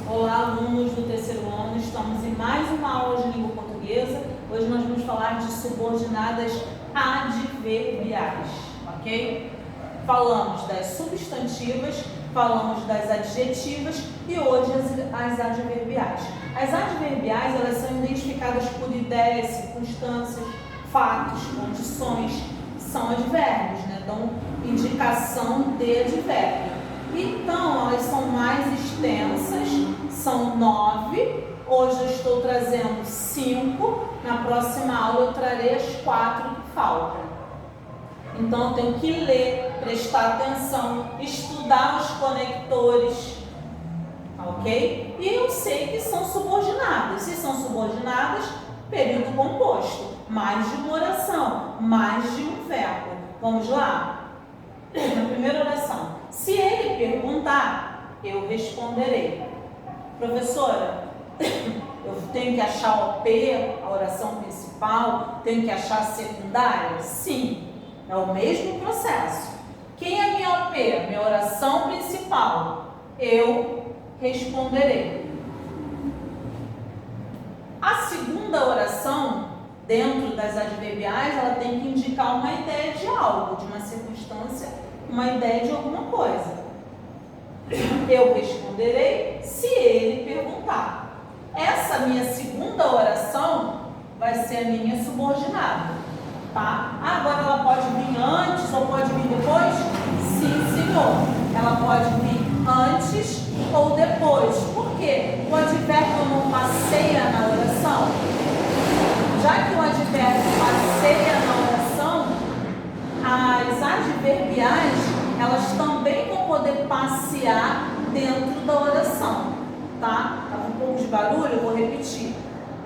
Olá, alunos do terceiro ano, estamos em mais uma aula de língua portuguesa. Hoje nós vamos falar de subordinadas adverbiais, ok? Falamos das substantivas, falamos das adjetivas e hoje as adverbiais. As adverbiais, elas são identificadas por ideias, circunstâncias, fatos, condições, são advérbios, né? Dão indicação de advérbio. Então, elas são mais extensas, são 9. Hoje eu estou trazendo 5. Na próxima aula eu trarei as 4 que faltam. Então, eu tenho que ler, prestar atenção, estudar os conectores, ok? E eu sei que são subordinadas. Se são subordinadas, período composto, mais de uma oração, mais de um verbo. Vamos lá? Na primeira oração. Se ele perguntar, eu responderei. Professora, eu tenho que achar o OP, a oração principal, tenho que achar a secundária? Sim, é o mesmo processo. Quem é minha OP? Minha oração principal. Eu responderei. A segunda oração, dentro das adverbiais, ela tem que indicar uma ideia de algo, de uma circunstância, uma ideia de alguma coisa. Eu responderei se ele perguntar. Essa minha segunda oração vai ser a minha subordinada, tá? Agora ela pode vir antes ou pode vir depois? Sim, senhor. Ela pode vir antes ou depois. Por quê? O advérbio não passeia na oração. Já que o advérbio passeia na oração, as adverbiais, elas também vão poder passear dentro da oração, tá? Tá com um pouco de barulho, eu vou repetir.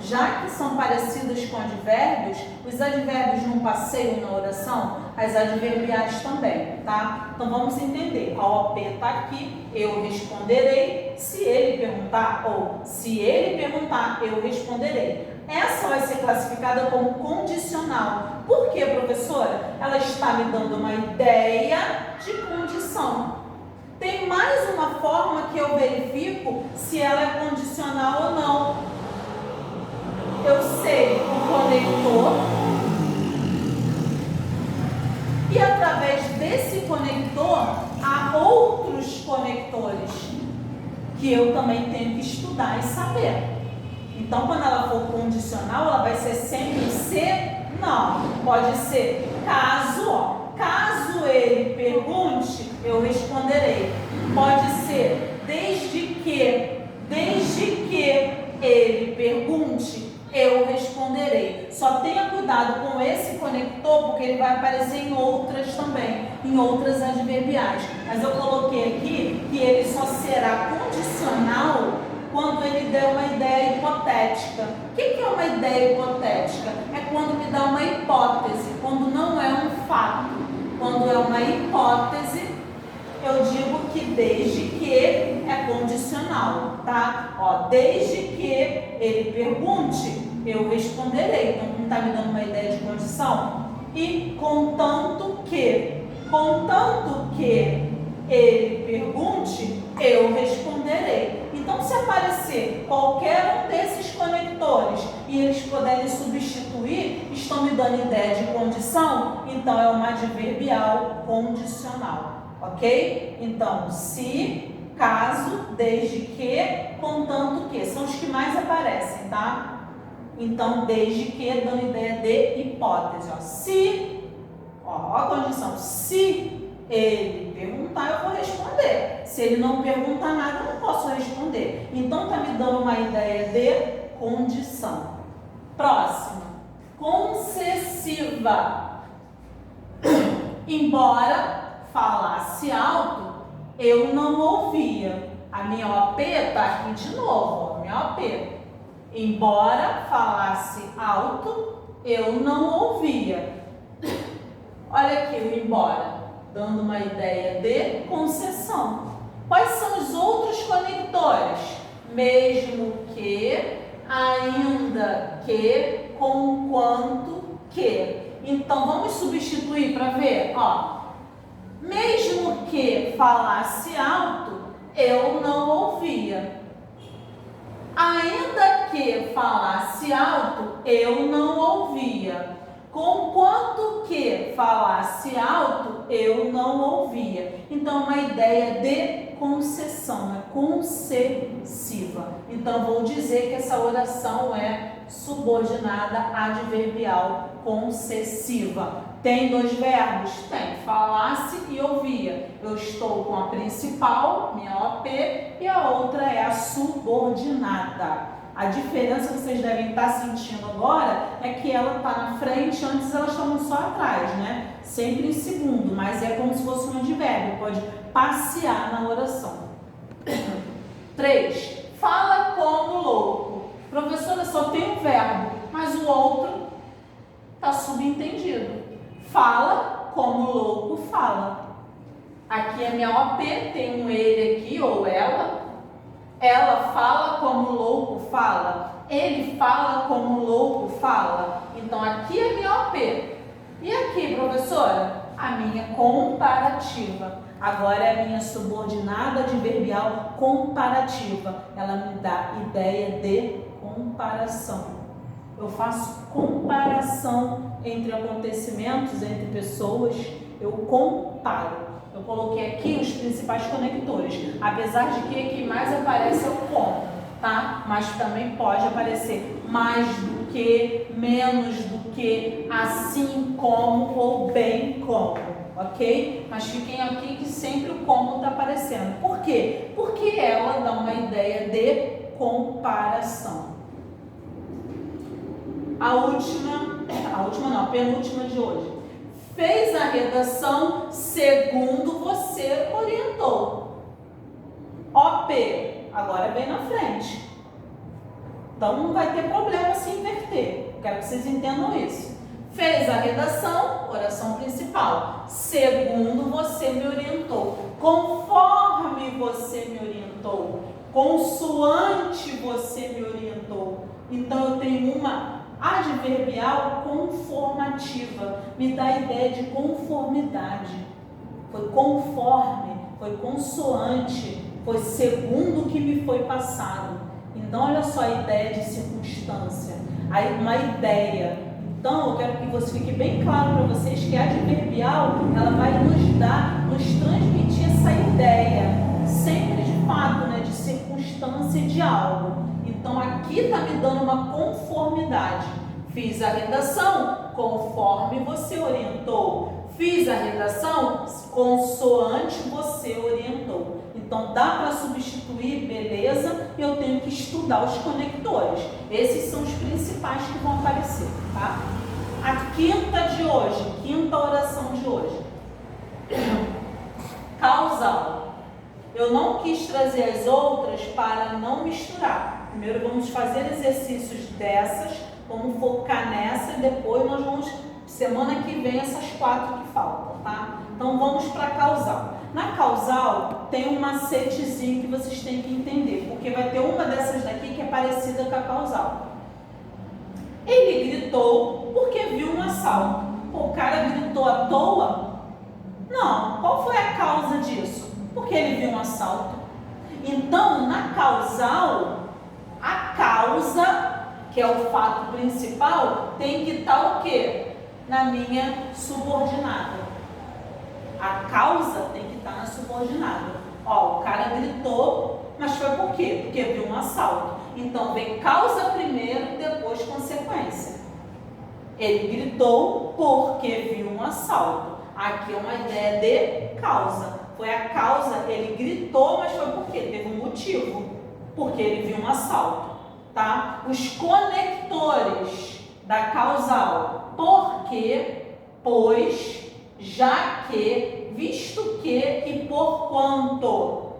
Já que são parecidas com advérbios, os advérbios não passeiam na oração, as adverbiais também, tá? Então vamos entender. A OP está aqui, eu responderei, se ele perguntar, ou se ele perguntar, eu responderei. Essa vai ser classificada como condicional. Por quê, professora? Ela está me dando uma ideia de condição. Tem mais uma forma que eu verifico se ela é condicional ou não. Eu sei o conector e através desse conector há outros conectores que eu também tenho que estudar e saber. Então, quando ela for condicional, ela vai ser sempre se, não. Pode ser caso, ó. Caso ele pergunte, eu responderei. Pode ser desde que ele pergunte, eu responderei. Só tenha cuidado com esse conector, porque ele vai aparecer em outras também, em outras adverbiais. Mas eu coloquei aqui que ele só será condicional quando ele der uma ideia hipotética. O que é uma ideia hipotética? É quando me dá uma hipótese, quando não é um fato. Quando é uma hipótese, eu digo que desde que é condicional, tá? Ó, desde que ele pergunte, eu responderei. Então, não está me dando uma ideia de condição? E contanto que ele pergunte, eu responderei. Então, se aparecer qualquer um desses conectores e eles puderem substituir, estão me dando ideia de condição, então é uma adverbial condicional, ok? Então, se, caso, desde que, contanto que, são os que mais aparecem, tá? Então, desde que, dando ideia de hipótese, ó. Se, ó a condição, se ele perguntar, eu vou responder. Se ele não perguntar nada, eu não posso responder. Então, está me dando uma ideia de condição. Próximo. Concessiva. Embora falasse alto, eu não ouvia. A minha OP está aqui de novo, ó, minha OP. Embora falasse alto, eu não ouvia. Olha aqui o embora. Dando uma ideia de concessão. Quais são os outros conectores? Mesmo que, ainda que, conquanto que. Então, vamos substituir para ver, ó. Mesmo que falasse alto, eu não ouvia. que falasse alto, eu não ouvia. Conquanto que falasse alto, eu não ouvia. Então, uma ideia de concessão, é concessiva. Então, vou dizer que essa oração é subordinada adverbial concessiva. Tem dois verbos? Tem. Falasse e ouvia. Eu estou com a principal, minha OP, e a outra é a subordinada. A diferença que vocês devem estar sentindo agora é que ela está na frente, antes elas estavam só atrás, né? Sempre em segundo, mas é como se fosse um advérbio, pode passear na oração. 3. Fala como louco. Professora, só tem um verbo, mas o outro está subentendido. Fala como louco fala. Aqui é minha OP, tem um ele aqui, ou ela. Ela fala como louco fala. Ele fala como louco fala. Então, aqui é minha OP. E aqui, professora? A minha comparativa. Agora é a minha subordinada adverbial comparativa. Ela me dá ideia de comparação. Eu faço comparação entre acontecimentos, entre pessoas. Eu comparo. Eu coloquei aqui os principais conectores, apesar de que aqui mais aparece o como, tá? Mas também pode aparecer mais do que, menos do que, assim como ou bem como, ok? Mas fiquem aqui que sempre o como está aparecendo. Por quê? Porque ela dá uma ideia de comparação. A penúltima de hoje. Fez a redação segundo você orientou. OP, agora vem na frente. Então não vai ter problema se inverter. Quero que vocês entendam isso. Fez a redação, oração principal. Segundo você me orientou. Conforme você me orientou. Consoante você me orientou. Então eu tenho uma adverbial conformativa, me dá a ideia de conformidade. Foi conforme, foi consoante, foi segundo o que me foi passado. Então, olha só a ideia de circunstância, aí uma ideia. Então, eu quero que você fique bem claro para vocês que a adverbial, ela vai nos transmitir essa ideia, sempre de fato, né, de circunstância e de algo. Então, aqui está me dando uma conformidade. Fiz a redação conforme você orientou. Fiz a redação consoante você orientou. Então, dá para substituir, beleza? Eu tenho que estudar os conectores. Esses são os principais que vão aparecer, tá? A quinta de hoje, quinta oração de hoje. Causal. Eu não quis trazer as outras para não misturar. Primeiro vamos fazer exercícios dessas, vamos focar nessa e depois nós vamos, semana que vem, essas 4 que faltam, tá? Então vamos para a causal. Na causal tem um macetezinho que vocês têm que entender, porque vai ter uma dessas daqui que é parecida com a causal. Ele gritou porque viu um assalto. O cara gritou à toa? Não. Qual foi a causa disso? Porque ele viu um assalto. Então, na causal, a causa, que é o fato principal, tem que estar o quê? Na minha subordinada. A causa tem que estar na subordinada. Ó, o cara gritou, mas foi por quê? Porque viu um assalto. Então, vem causa primeiro, depois consequência. Ele gritou porque viu um assalto. Aqui é uma ideia de causa. Foi a causa, ele gritou, mas foi por quê? Teve um motivo. Porque ele viu um assalto, tá? Os conectores da causal. Porque, pois, já que, visto que e por quanto.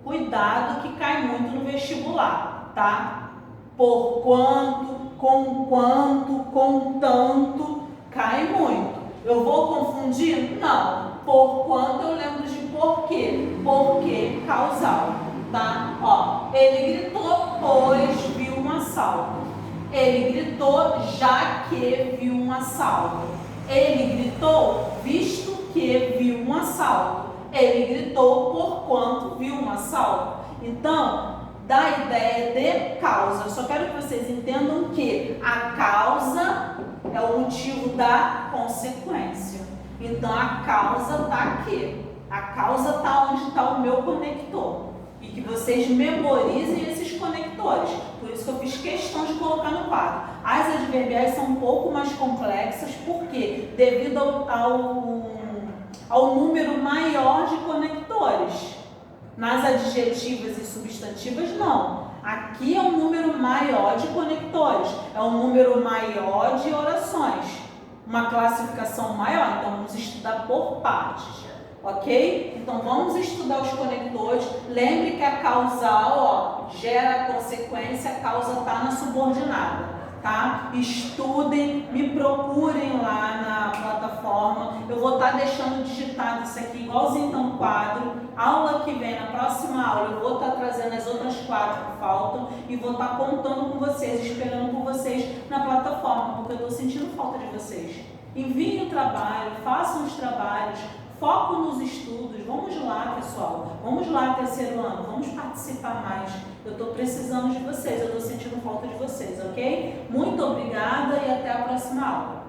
Cuidado que cai muito no vestibular, tá? Por quanto, com tanto, cai muito. Eu vou confundir? Não. Por quanto eu lembro de por quê? Porque causal, tá? Ó, ele gritou, pois viu um assalto. Ele gritou, já que viu um assalto. Ele gritou, visto que viu um assalto. Ele gritou, porquanto viu um assalto. Então, da ideia de causa. Eu só quero que vocês entendam que a causa é o motivo da consequência. Então, a causa está aqui. A causa está onde está o meu conector. E que vocês memorizem esses conectores. Por isso que eu fiz questão de colocar no quadro. As adverbiais são um pouco mais complexas, porque devido ao número maior de conectores. Nas adjetivas e substantivas, não. Aqui é um número maior de conectores, é um número maior de orações, uma classificação maior. Então, vamos estudar por partes, ok? Então, vamos estudar os conectores. Lembre que a causal, gera a consequência, a causa está na subordinada, tá? Estudem, me procurem lá na plataforma. Eu vou estar deixando digitado isso aqui igualzinho no quadro. Aula que vem, na próxima aula, eu vou estar trazendo as outras 4 que faltam e vou estar contando com vocês, esperando por vocês na plataforma, porque eu estou sentindo falta de vocês. Enviem o trabalho, façam os trabalhos, foco nos estudos. Vamos lá, pessoal. Vamos lá, terceiro ano. Vamos participar mais. Eu estou precisando de vocês, eu estou sentindo falta de vocês, ok? Muito obrigada e até a próxima aula.